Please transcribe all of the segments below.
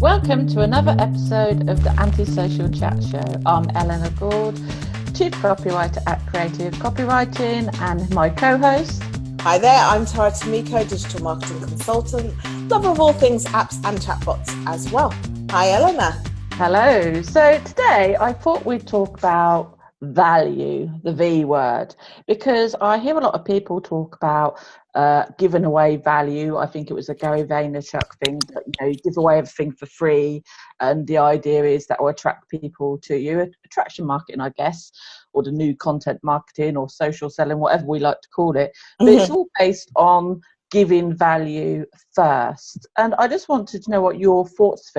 Welcome to another episode of the Antisocial Chat Show. I'm Eleanor Gould, Chief Copywriter at Creative Copywriting, and my co-host. Hi there, I'm Tara Tamiko, Digital Marketing Consultant, lover of all things apps and chatbots as well. Hi Eleanor. Hello. So today I thought we'd talk about value, the V word, because I hear a lot of people talk about giving away value. I think it was a Gary Vaynerchuk thing that, you give away everything for free, and the idea is that will attract people to you. Attraction marketing, I guess, or the new content marketing or social selling, whatever we like to call it. But it's all based on giving value first. And I just wanted to know what your thoughts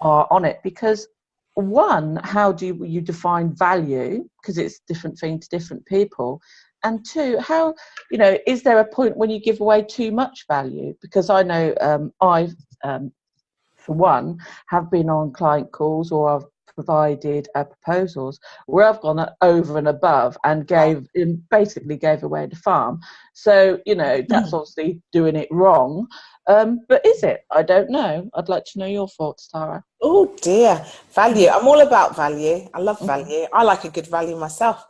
are on it, because one, how do you define value? Because it's a different thing to different people. And two, how, is there a point when you give away too much value? Because I know I've, for one, have been on client calls, or I've provided proposals where I've gone over and above and basically gave away the farm. So, that's obviously doing it wrong. But is it? I don't know. I'd like to know your thoughts, Tara. Oh dear, value. I'm all about value. I love value. I like a good value myself.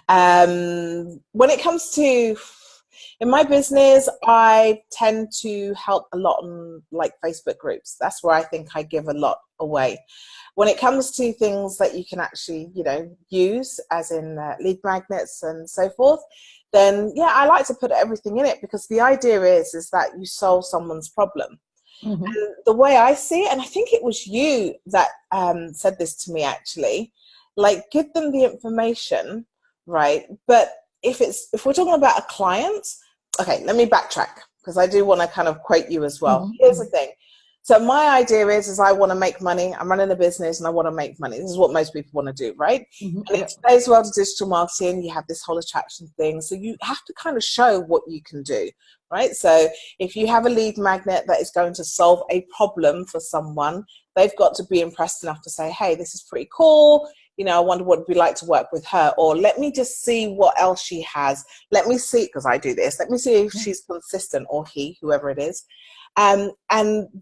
When it comes to, in my business, I tend to help a lot on like Facebook groups. That's where I think I give a lot away. When it comes to things that you can actually, use, as in lead magnets and so forth, then yeah, I like to put everything in it, because the idea is that you solve someone's problem. And the way I see it, and I think it was you that said this to me actually, like, give them the information, right? But if we're talking about a client, okay, let me backtrack, because I do want to kind of quote you as well. Here's the thing. So my idea is I want to make money. I'm running a business and I want to make money. This is what most people want to do, right? And it plays well to digital marketing. You have this whole attraction thing. So you have to kind of show what you can do, right? So if you have a lead magnet that is going to solve a problem for someone, they've got to be impressed enough to say, hey, this is pretty cool. I wonder what it'd be like to work with her, or let me just see what else she has. Let me see, because I do this. Let me see if she's consistent, or he, whoever it is. And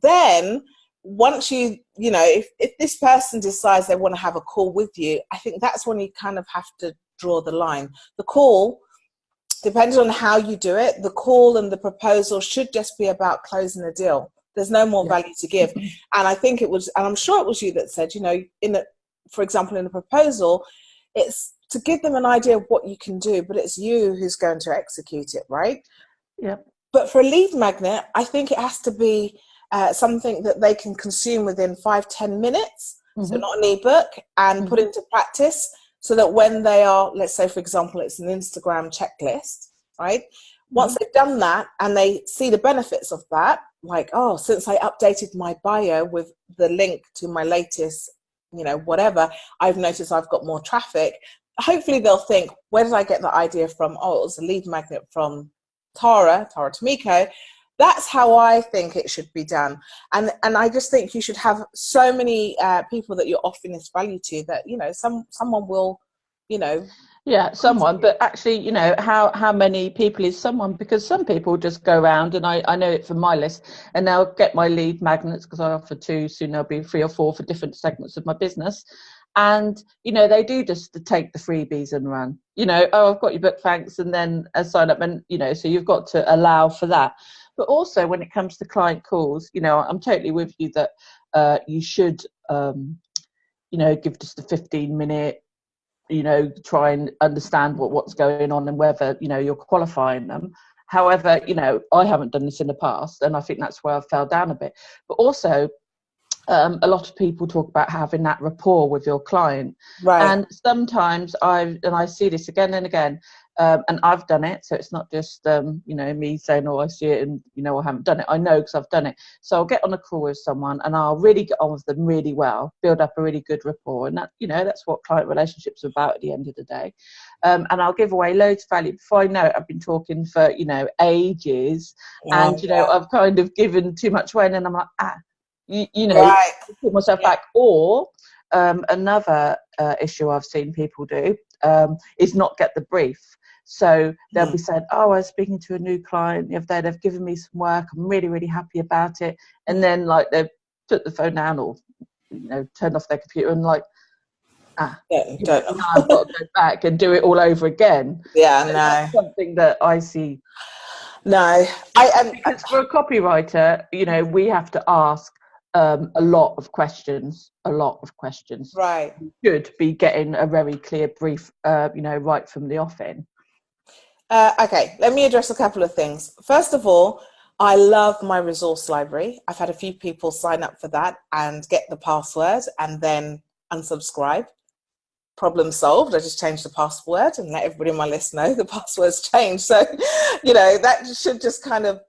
then once if this person decides they want to have a call with you, I think that's when you kind of have to draw the line. The call, depending on how you do it, the call and the proposal should just be about closing a deal. There's no more value to give. And I think it was, and I'm sure it was you that said, for example, in a proposal, it's to give them an idea of what you can do, but it's you who's going to execute it, right? Yeah. But for a lead magnet, I think it has to be something that they can consume within 5-10 minutes. So not an ebook, and put into practice, so that when they are, let's say, for example, it's an Instagram checklist, right? Once they've done that and they see the benefits of that, like, oh, since I updated my bio with the link to my latest, whatever, I've noticed I've got more traffic. Hopefully they'll think, where did I get the idea from? Oh, it was a lead magnet from Tara Tamiko. That's how I think it should be done. And I just think you should have so many people that you're offering this value to, that, someone will, Yeah, someone, but actually, how many people is someone? Because some people just go around, and I know it from my list, and they'll get my lead magnets, because I offer 2, soon there'll be 3 or 4 for different segments of my business. And, they do just take the freebies and run, oh, I've got your book, thanks, and then sign up. And, so you've got to allow for that. But also when it comes to client calls, I'm totally with you that you should, give just a 15-minute, try and understand what's going on and whether, you're qualifying them. However, I haven't done this in the past, and I think that's where I fell down a bit. But also, a lot of people talk about having that rapport with your client. right. And sometimes I see this again and again, and I've done it. So it's not just, me saying, oh, I see it and, I haven't done it. I know, because I've done it. So I'll get on a call with someone and I'll really get on with them really well, build up a really good rapport. And that, that's what client relationships are about at the end of the day. And I'll give away loads of value. Before I know it, I've been talking for, ages. And, I've kind of given too much away, and then I'm like, right. put myself back. Or another issue I've seen people do is not get the brief. So they'll be saying, oh, I was speaking to a new client the other day, they've given me some work, I'm really, really happy about it. And then like they've put the phone down or, turn off their computer and like, don't. now I've got to go back and do it all over again. Yeah, So no. that's something that I see. No, Because for a copywriter, we have to ask a lot of questions. Right. You should be getting a very clear brief, right from the off in. Okay, let me address a couple of things. First of all, I love my resource library. I've had a few people sign up for that and get the password and then unsubscribe. Problem solved. I just changed the password and let everybody on my list know the password's changed. So, that should just kind of,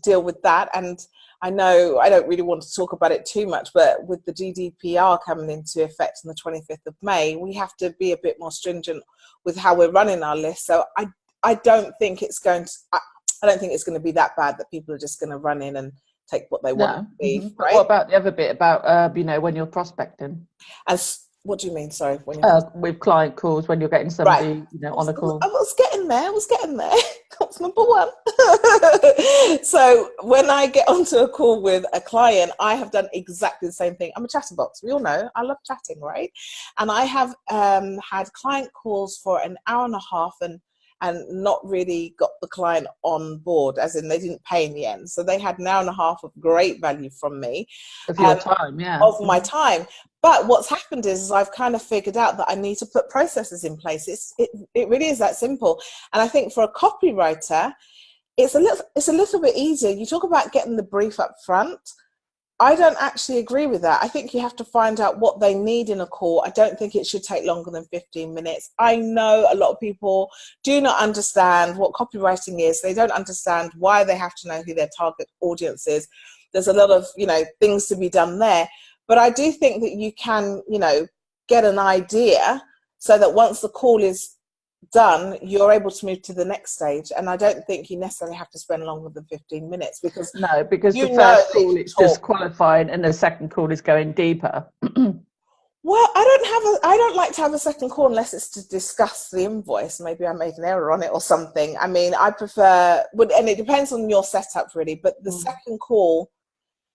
deal with that. And I know I don't really want to talk about it too much, but with the GDPR coming into effect on the 25th of May, we have to be a bit more stringent with how we're running our list. So I don't think it's going to, I don't think it's going to be that bad that people are just going to run in and take what they want to leave. Mm-hmm. Right? What about the other bit about, when you're prospecting? What do you mean? Sorry. When with client calls, when you're getting somebody, on a call. I was getting there. That's number one. So when I get onto a call with a client, I have done exactly the same thing. I'm a chatterbox. We all know I love chatting, right? And I have had client calls for an hour and a half and not really got the client on board, as in they didn't pay in the end. So they had an hour and a half of great value from me. Of your time, yeah. Of my time. But what's happened is I've kind of figured out that I need to put processes in place. It really is that simple. And I think for a copywriter, it's a little bit easier. You talk about getting the brief up front. I don't actually agree with that. I think you have to find out what they need in a call. I don't think it should take longer than 15 minutes. I know a lot of people do not understand what copywriting is. They don't understand why they have to know who their target audience is. There's a lot of, things to be done there. But I do think that you can, get an idea so that once the call is done, you're able to move to the next stage. And I don't think you necessarily have to spend longer than 15 minutes because the first call it's just qualifying and the second call is going deeper. Well, I don't like to have a second call unless it's to discuss the invoice. Maybe I made an error on it or something. I mean, I prefer, and it depends on your setup really, but the second call,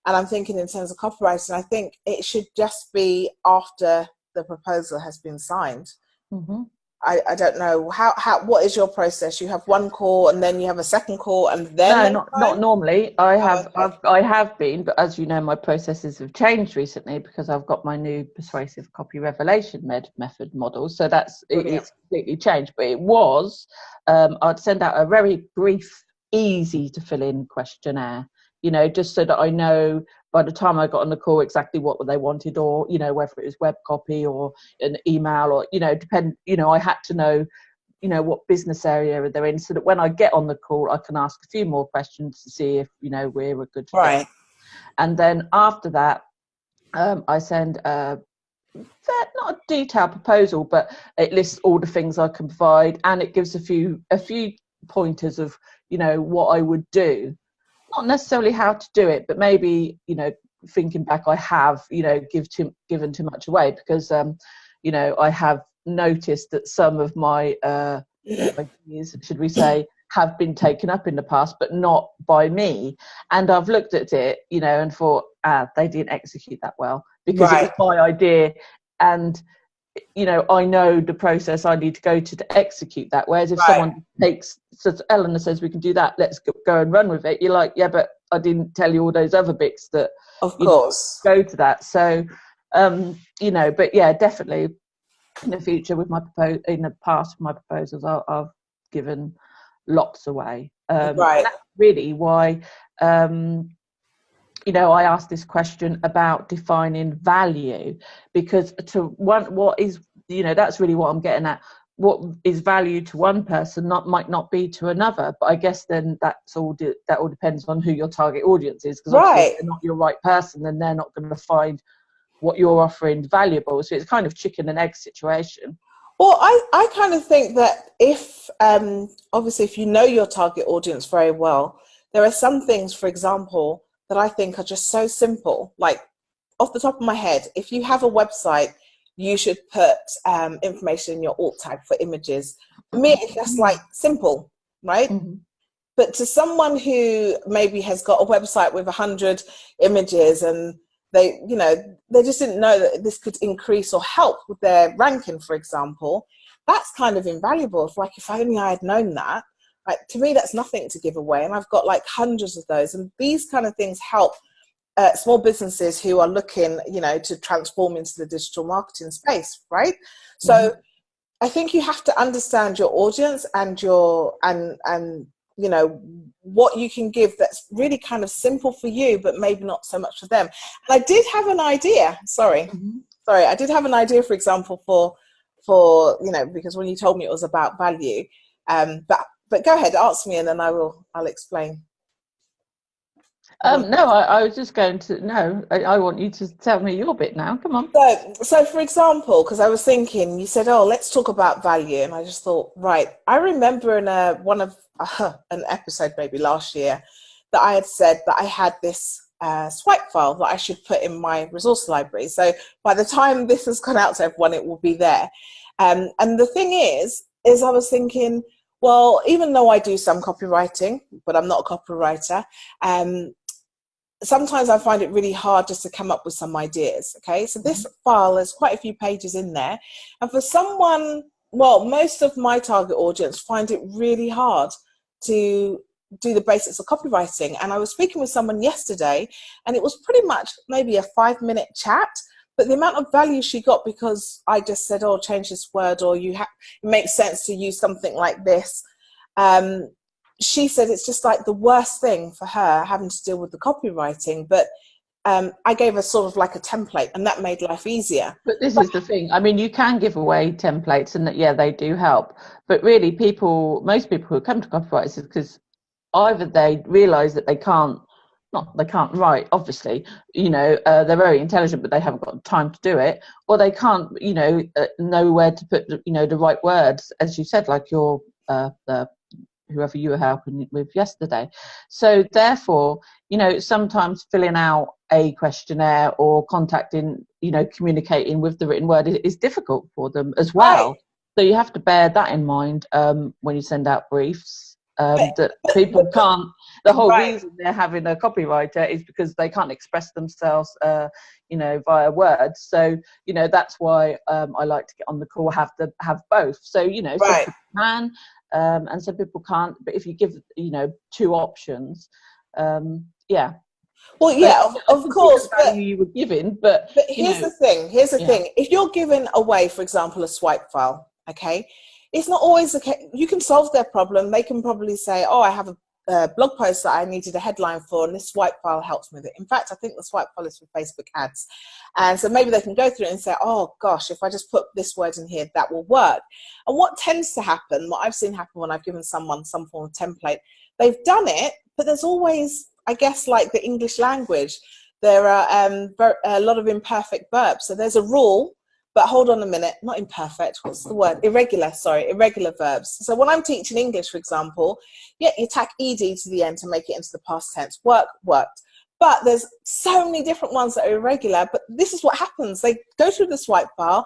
and I'm thinking in terms of copywriting, I think it should just be after the proposal has been signed. Mm-hmm. I don't know what is your process? You have one call and then you have a second call and then not normally. I have been, but as you know, my processes have changed recently because I've got my new persuasive copy revelation method model. So it's completely changed. But it was I'd send out a very brief, easy to fill in questionnaire. Just so that I know by the time I got on the call exactly what they wanted, or whether it was web copy or an email, or I had to know what business area they're in, so that when I get on the call I can ask a few more questions to see if we're a good fit. Right. And then after that I send not a detailed proposal, but it lists all the things I can provide, and it gives a few pointers of what I would do. Not necessarily how to do it, but maybe thinking back, I have given too much away because I have noticed that some of my ideas, should we say, have been taken up in the past, but not by me. And I've looked at it, and thought, they didn't execute that well because it was my idea, and I know the process I need to go to execute that. Whereas if someone says, Eleanor says we can do that, let's go and run with it. You're like, yeah, but I didn't tell you all those other bits that, of course, go to that. So, but yeah, definitely in the future with in the past, my proposals, I've given lots away. And that's really why, I asked this question about defining value, because what is, that's really what I'm getting at. What is value to one person might not be to another, but I guess then that all depends on who your target audience is, because if they're not your right person, then they're not going to find what you're offering valuable. So it's kind of chicken and egg situation. Well, I kind of think that if obviously if you know your target audience very well, there are some things, for example, that I think are just so simple. Like off the top of my head, if you have a website, you should put information in your alt tag for images. For me, it's just like simple, right? Mm-hmm. But to someone who maybe has got a website with 100 images and they, you know, they just didn't know that this could increase or help with their ranking, for example, that's kind of invaluable. It's like, if only I had known that, like, to me, that's nothing to give away. And I've got like hundreds of those. And these kind of things help small businesses who are looking, you know, to transform into the digital marketing space, right? So I think you have to understand your audience and and you know, what you can give that's really kind of simple for you, but maybe not so much for them. And I did have an idea. Sorry, I did have an idea, for example, for you know, because when you told me it was about value, but go ahead, ask me, and then I'll explain. No, I was just going to, no, I want you to tell me your bit now. Come on. So for example, because I was thinking, you said, oh, let's talk about value. And I just thought, right, I remember in one of an episode maybe last year that I had said that I had this swipe file that I should put in my resource library. So by the time this has gone out to everyone, it will be there. And the thing is I was thinking, well, even though I do some copywriting, but I'm not a copywriter, sometimes I find it really hard just to come up with some ideas. Okay, so this file has quite a few pages in there. And for someone, well, most of my target audience find it really hard to do the basics of copywriting. And I was speaking with someone yesterday, and it was pretty much maybe a 5-minute chat. But the amount of value she got because I just said, oh, change this word, or it makes sense to use something like this. She said it's just like the worst thing for her having to deal with the copywriting. But I gave her sort of like a template, and that made life easier. But this is the thing. I mean, you can give away templates, and that, yeah, they do help. But really, most people who come to copywriters is because either they realise that they can't write, obviously, you know, they're very intelligent, but they haven't got time to do it, or they can't, you know where to put, you know, the right words, as you said, like your whoever you were helping with yesterday. So therefore, you know, sometimes filling out a questionnaire or contacting, you know, communicating with the written word is difficult for them as well. Right. So you have to bear that in mind when you send out briefs. That people can't, the whole reason they're having a copywriter is because they can't express themselves, you know, via words. So, you know, that's why I like to get on the call, have both. So, you know, some people can, and some people can't. But if you give, you know, 2 options, yeah. Well, yeah, of course. But you were giving, but here's the thing. If you're giving away, for example, a swipe file, okay, it's not always the case. You can solve their problem. They can probably say, oh, I have a blog post that I needed a headline for, and this swipe file helps me with it. In fact, I think the swipe file is for Facebook ads. And so maybe they can go through it and say, oh, gosh, if I just put this word in here, that will work. And what tends to happen, what I've seen happen when I've given someone some form of template, they've done it, but there's always, I guess, like the English language, there are a lot of imperfect verbs. So there's a rule. But hold on a minute, not imperfect, what's the word? Irregular verbs. So when I'm teaching English, for example, yeah, you tack ed to the end to make it into the past tense. Worked. But there's so many different ones that are irregular, but this is what happens. They go through the swipe file,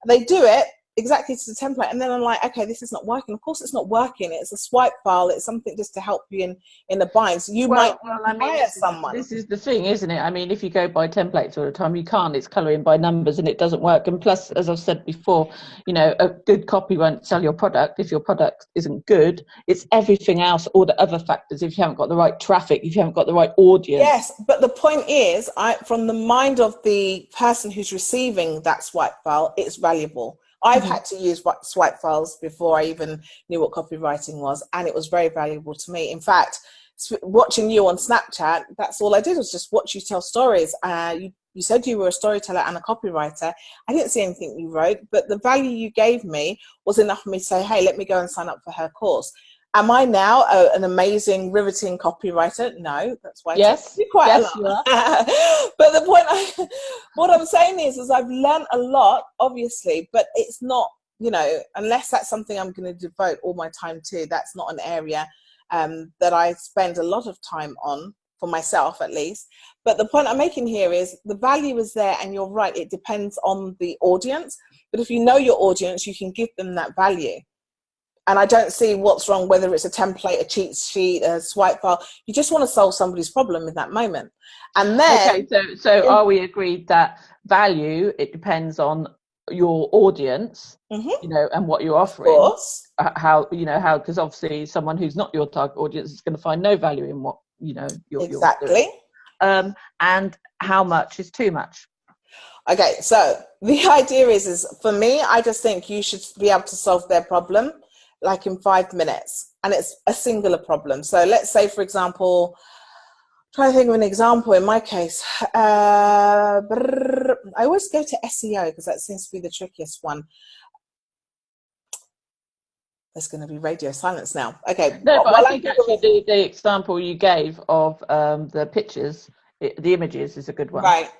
they do it exactly to the template, and then I'm like, okay, this is not working. Of course it's not working. It's a swipe file. It's something just to help you in the bind. So you might hire someone. This is the thing, isn't it? I mean, if you go by templates all the time, you can't. It's colouring by numbers, and it doesn't work. And plus, as I've said before, you know, a good copy won't sell your product if your product isn't good. It's everything else, all the other factors. If you haven't got the right traffic, if you haven't got the right audience. Yes, but the point is, from the mind of the person who's receiving that swipe file, it's valuable. I've had to use swipe files before I even knew what copywriting was, and it was very valuable to me. In fact, watching you on Snapchat, that's all I did was just watch you tell stories. You said you were a storyteller and a copywriter. I didn't see anything you wrote, but the value you gave me was enough for me to say, hey, let me go and sign up for her course. Am I now an amazing, riveting copywriter? No, that's why it takes me quite a lot. But the point, what I'm saying is I've learned a lot, obviously, but it's not, you know, unless that's something I'm going to devote all my time to, that's not an area that I spend a lot of time on, for myself at least. But the point I'm making here is the value is there, and you're right, it depends on the audience. But if you know your audience, you can give them that value. And I don't see what's wrong, whether it's a template, a cheat sheet, a swipe file. You just want to solve somebody's problem in that moment. And then... Okay, so are we agreed that value, it depends on your audience, you know, and what you're offering? Of course. How, you know, how, because obviously someone who's not your target audience is going to find no value in what, you know, you're doing. And how much is too much? Okay, so the idea is for me, I just think you should be able to solve their problem like in 5 minutes, and it's a singular problem. So let's say, for example, try to think of an example. In my case, I always go to SEO because that seems to be the trickiest one. There's going to be radio silence now. Okay. No, but I think actually the example you gave of the pictures, the images is a good one. Right.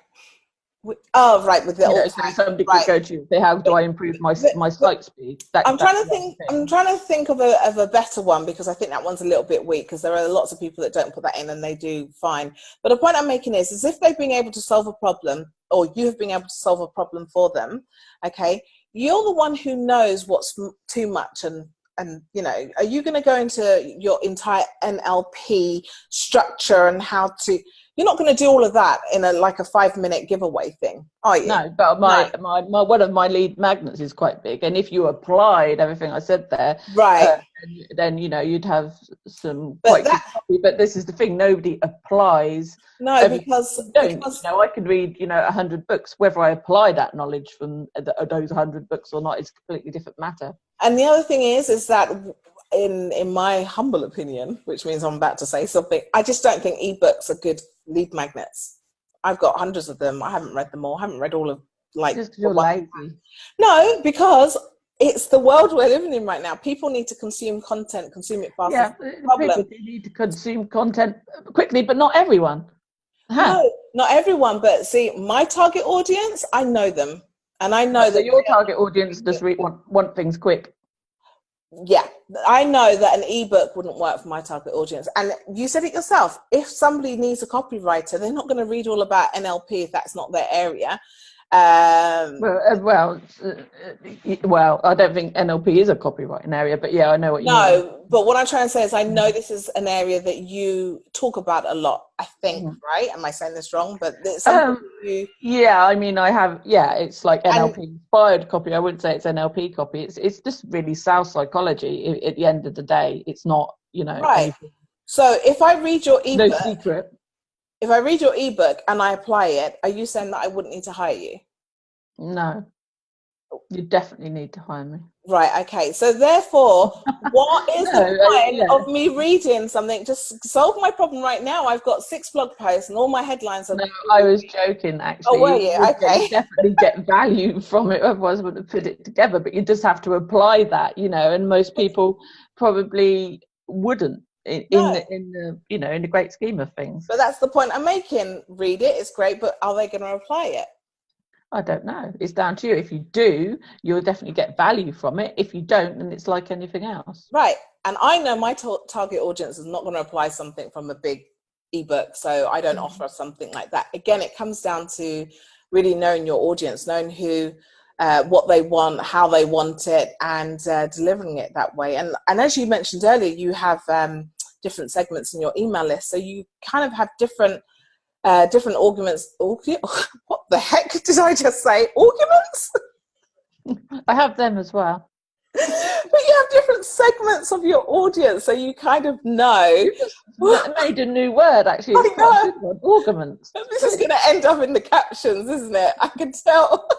Oh, right. With the so somebody could go to say, how do I improve my site speed? I'm trying to think of a better one, because I think that one's a little bit weak, because there are lots of people that don't put that in and they do fine. But the point I'm making is if they've been able to solve a problem, or you have been able to solve a problem for them, okay, you're the one who knows what's too much. And you know, are you going to go into your entire NLP structure and how to... You're not going to do all of that in a 5-minute giveaway thing, are you? No, but my one of my lead magnets is quite big, and if you applied everything I said there, right, then you know you'd have some quite good copy. But this is the thing: nobody applies. No, because you know, I could read 100 books. Whether I apply that knowledge from those 100 books or not is a completely different matter. And the other thing is that in my humble opinion, which means I'm about to say something, I just don't think ebooks are good lead magnets. I've got hundreds of them. I haven't read them all. I haven't read all of Just you're lazy. No, because it's the world we're living in right now. People need to consume content, consume it fast. Yeah, people need to consume content quickly, but not everyone. No, not everyone. But see, my target audience, I know them, and I know that your target audience does want things quick. Yeah, I know that an ebook wouldn't work for my target audience. And you said it yourself. If somebody needs a copywriter, they're not going to read all about NLP if that's not their area. Well, I don't think NLP is a copywriting area, but yeah, I know what you mean. No, but what I'm trying to say is I know this is an area that you talk about a lot, I think, right? Am I saying this wrong? But it's yeah, I mean, I have, it's like NLP inspired copy. I wouldn't say it's NLP copy. It's just really sales psychology at the end of the day. It's not, right. Anything. So if I read your ebook, no secret. If I read your ebook and I apply it, are you saying that I wouldn't need to hire you? No, you definitely need to hire me. Right, okay. So therefore, what is the point of me reading something? Just solve my problem right now. I've got 6 blog posts and all my headlines are... No, I was joking, actually. Oh, were you? Okay. You definitely get value from it, otherwise I wouldn't have put it together. But you just have to apply that, and most people probably wouldn't. In the great scheme of things. But that's the point I'm making. Read it, it's great, but are they going to apply it? I don't know. It's down to you. If you do, you'll definitely get value from it. If you don't, then it's like anything else. Right. And I know my target audience is not going to apply something from a big ebook, so I don't offer something like that. Again, it comes down to really knowing your audience, knowing who, what they want, how they want it, and delivering it that way. And as you mentioned earlier, you have different segments in your email list, so you kind of have different arguments. What the heck did I just say? Arguments? I have them as well. But you have different segments of your audience, so you kind of know. You just made a new word, actually. It's quite a good one. Arguments. This is going to end up in the captions, isn't it? I can tell.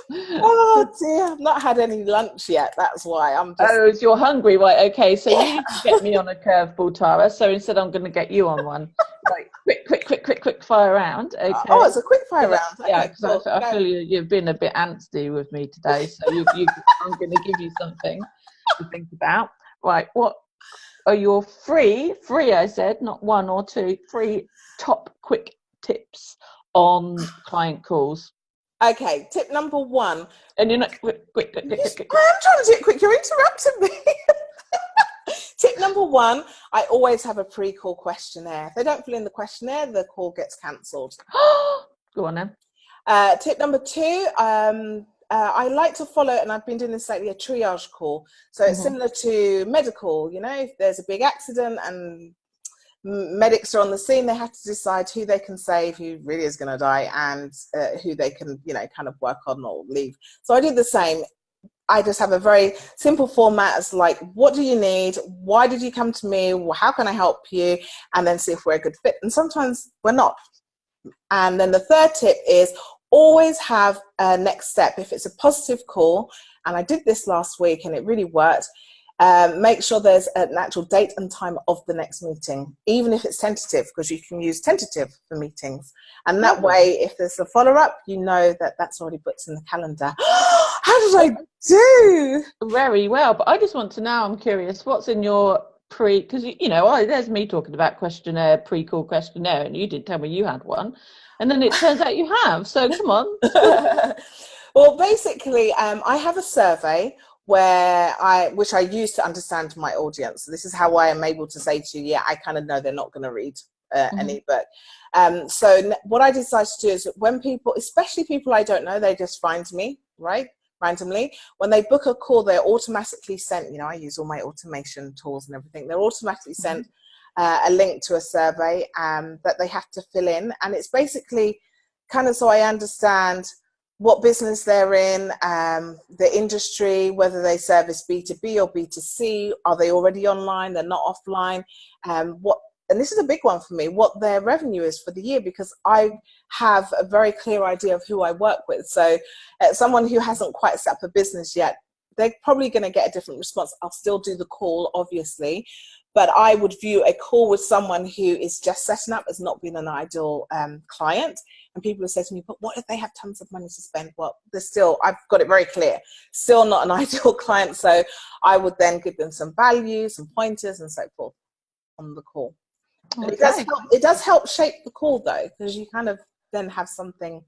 Oh dear, I've not had any lunch yet, that's why I'm just... Oh, you're hungry, right? Okay, so you need to get me on a curveball, Tara, so instead I'm going to get you on one. Like, quick fire round. Okay. Oh, it's a quick fire round. Okay, yeah, because I feel you've been a bit antsy with me today, so I'm going to give you something to think about. Right, what are your free, I said, not 1 or 2, 3 top quick tips on client calls? Okay, tip number 1. And you're not quick. I am trying to do it quick. You're interrupting me. Tip number 1, I always have a pre-call questionnaire. If they don't fill in the questionnaire, the call gets cancelled. Go on then. Tip number 2, I like to follow, and I've been doing this lately, a triage call. So it's similar to medical, you know, if there's a big accident and medics are on the scene, they have to decide who they can save, who really is going to die, and who they can, you know, kind of work on or leave. So I do the same. I just have a very simple format. It's like, what do you need? Why did you come to me? How can I help you? And then see if we're a good fit. And sometimes we're not. And then the third tip is always have a next step. If it's a positive call, and I did this last week and it really worked, make sure there's an actual date and time of the next meeting, even if it's tentative, because you can use tentative for meetings. And that way, if there's a follow-up, you know that that's already booked in the calendar. How did I do? Very well. But I just want to know, I'm curious, what's in your because, you know, there's me talking about questionnaire, pre-call questionnaire, and you did tell me you had one. And then it turns out you have. So come on. Well, basically, I have a survey which I use to understand my audience. So this is how I am able to say to you, yeah, I kind of know they're not going to read any book. So what I decide to do is when people, especially people I don't know, they just find me, right, randomly. When they book a call, they're automatically sent, you know, I use all my automation tools and everything. They're automatically sent a link to a survey that they have to fill in. And it's basically kind of so I understand what business they're in, the industry, whether they service B2B or B2C, are they already online, they're not offline, and this is a big one for me, what their revenue is for the year, because I have a very clear idea of who I work with. So someone who hasn't quite set up a business yet, they're probably going to get a different response. I'll still do the call, obviously, but I would view a call with someone who is just setting up as not being an ideal client. And people have said to me, but what if they have tons of money to spend? Well, I've got it very clear, still not an ideal client. So I would then give them some value, some pointers and so forth on the call. Okay. It does help shape the call though, because you kind of then have something,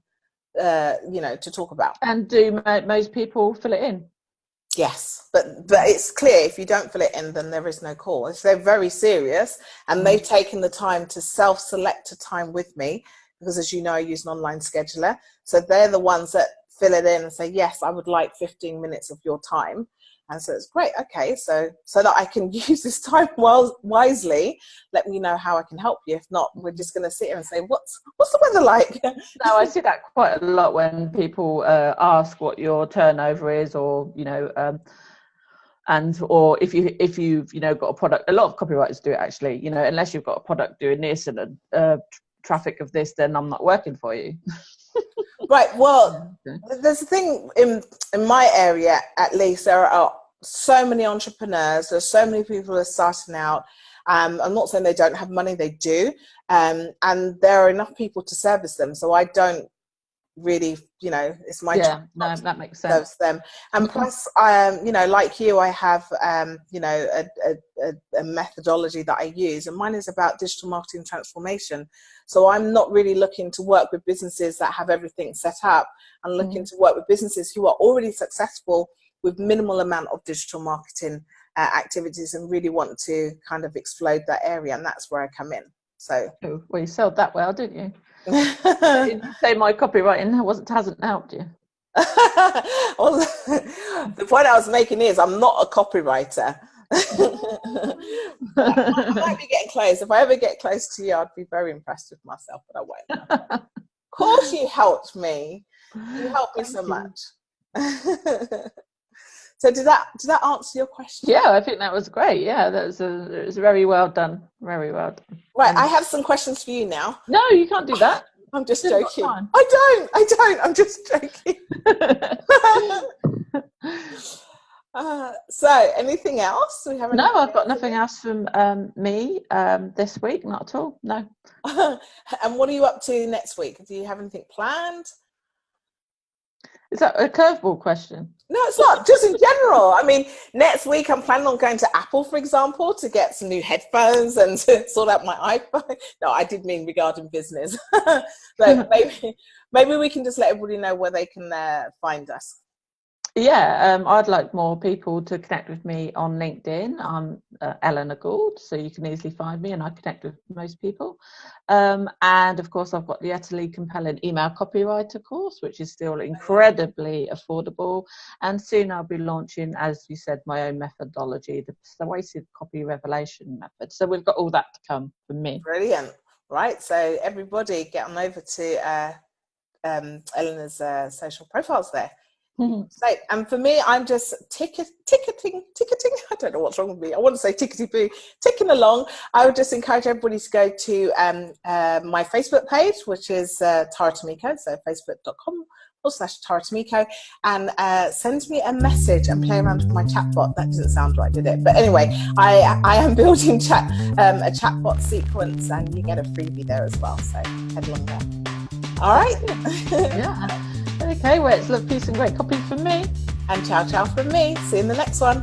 you know, to talk about. And do most people fill it in? Yes, but it's clear if you don't fill it in, then there is no call. If they're very serious and they've taken the time to self-select a time with me, because as you know, I use an online scheduler. So they're the ones that fill it in and say, yes, I would like 15 minutes of your time. And so it's great. Okay, so that I can use this time wisely, let me know how I can help you. If not, we're just going to sit here and say, what's the weather like? No, I see that quite a lot when people ask what your turnover is, or, you know, or if you've, you know, got a product. A lot of copywriters do it actually, you know, unless you've got a product doing this and traffic of this, then I'm not working for you. Right. Well, there's a thing in my area, at least, there are so many entrepreneurs. There's so many people who are starting out. I'm not saying they don't have money, they do. And there are enough people to service them. So I don't really, you know, it's my job. No, that makes sense. Service them. And plus, you know, like you, I have, you know, a methodology that I use, and mine is about digital marketing transformation. So I'm not really looking to work with businesses that have everything set up. I'm looking to work with businesses who are already successful with minimal amount of digital marketing activities and really want to kind of explode that area. And that's where I come in. So, well, you sold that well, didn't you? Did you say my copywriting hasn't helped you? Well, the point I was making is I'm not a copywriter. I might be getting close. If I ever get close to you, I'd be very impressed with myself, but I won't. Of course you helped me. You helped me so much. So did that answer your question? Yeah, I think that was great. Yeah, it was very well done. Very well done. Right, I have some questions for you now. No, you can't do that. I'm just joking. I don't. I'm just joking. So anything else? No, I've got nothing else from me this week. Not at all. No. And what are you up to next week? Do you have anything planned? Is that a curveball question? No, it's not. Just in general. I mean, next week I'm planning on going to Apple, for example, to get some new headphones and to sort out my iPhone. No, I did mean regarding business. But maybe we can just let everybody know where they can find us. Yeah, I'd like more people to connect with me on LinkedIn. I'm Eleanor Gould, so you can easily find me, and I connect with most people. And of course, I've got the utterly compelling email copywriter course, which is still incredibly affordable. And soon I'll be launching, as you said, my own methodology, the persuasive copy revelation method. So we've got all that to come from me. Brilliant. Right, so everybody get on over to Eleanor's social profiles there. So, and for me, I'm just ticketing. I don't know what's wrong with me. I want to say tickety-boo, ticking along. I would just encourage everybody to go to my Facebook page, which is Tara Tomiko, so facebook.com/Tara Tomiko, and send me a message and play around with my chatbot. That doesn't sound right, did it? But anyway, I am building a chatbot sequence, and you get a freebie there as well. So head along there. All right. Yeah. Okay, well, it's love, peace and great copy from me. And ciao, ciao from me. See you in the next one.